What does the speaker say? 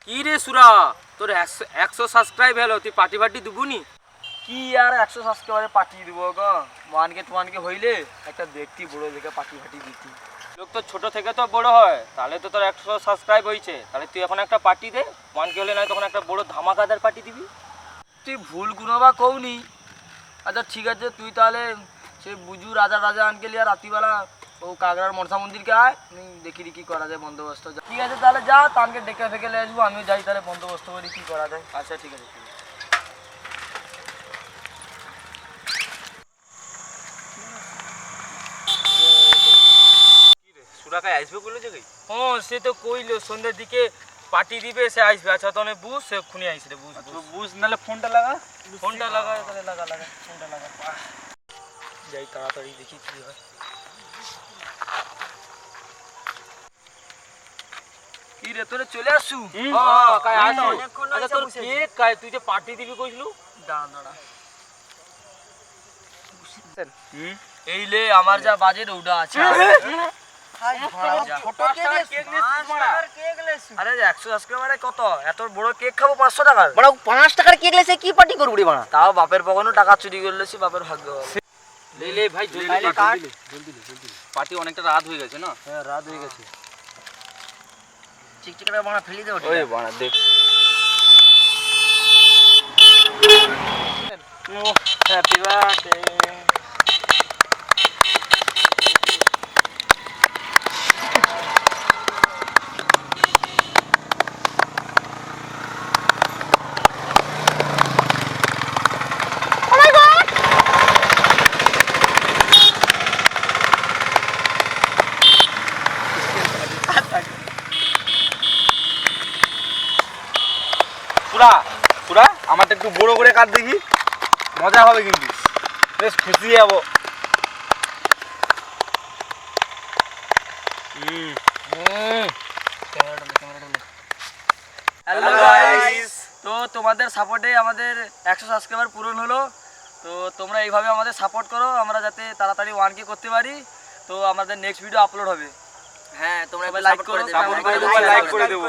কি রে সুরা, তোর 100 সাবস্ক্রাইব হলো, তুই পার্টি ফার্টি দিবুনি? কি আর 100 সাবস্ক্রাইবারে পাঠিয়ে দেবো গো। ওয়ানকে হইলে একটা দেখতি বড় দেখে পার্টি ফাটি দিতি। লোক তো ছোট থেকে তো বড় হয়, তাহলে তো তোর 100 সাবস্ক্রাইব হয়েছে, তাহলে তুই এখন একটা পার্টি দে। 1K হলে নয় তখন একটা বড় ধামাকাদার পার্টি দিবি। তুই ভুল কোনো বা কওনি। আচ্ছা ঠিক আছে, তুই তাহলে সে বুজু রাজা আনকেলি আর রাত্রিবেলা ও কাগড়ার মনসা মন্দিরকে আয়, আমি দেখি কি করা যায় বন্দোবস্ত। ঠিক আছে তাহলে যা, তানকে ডেকে ফেকে নিয়ে আসবো, আমিও যাই তাহলে বন্দোবস্ত করি কি করা যায়। আচ্ছা ঠিক আছে। সুরাকায় আসবে বলেছে কি? হ্যাঁ সে তো কইলো সন্ধ্যের দিকে পার্টি দিবে, সে আসবে। আচ্ছা তাহলে বুঝ, সে খুনি আইসে রে, বুঝ বুঝ নাহলে ফোনটা লাগা। ফোনটা লাগা তাহলে, লাগা ফোনটা লাগা। যাই তাড়াতাড়ি দেখি কি হয়। কি রে তোরে চলে আসছু? আচ্ছা তোর কেক কাই, তুই যে পার্টি দিবি কইছলু? দাঁড়া এই লে আমার যা বাজেট ওটা আছে। আরে 100 সাবস্ক্রাইবারে কত এত বড় কেক খাবো 500 টাকার? বড় 5 টাকার কেক লেছে কি পার্টি করব রে বাড়া? তাও বাপের পকেটও টাকা চুরি করলেছি, বাপের ভাগ্য। লে ভাই জলদি পার্টি অনেকটা রাত হয়ে গেছে না? হ্যাঁ রাত হয়ে গেছে। চিকচিকটা বাড়া ফেলি দে ওটা। ওই বাড়া দেখ। Happy birthday. পুরা আমারটা একটু বড় করে কাট দেখি, মজা হবে কিন্তু, বেশ খুশি হবো। হ্যালো গাইস, তো তোমাদের সাপোর্টে আমাদের 100 সাবস্ক্রাইবার পূরণ হলো। তো তোমরা এইভাবে আমাদের সাপোর্ট করো, আমরা যাতে তাড়াতাড়ি 1K করতে পারি। তো আমাদের নেক্সট ভিডিও আপলোড হবে। হ্যাঁ তোমরা লাইক করে দেবে, লাইক করে দেবো।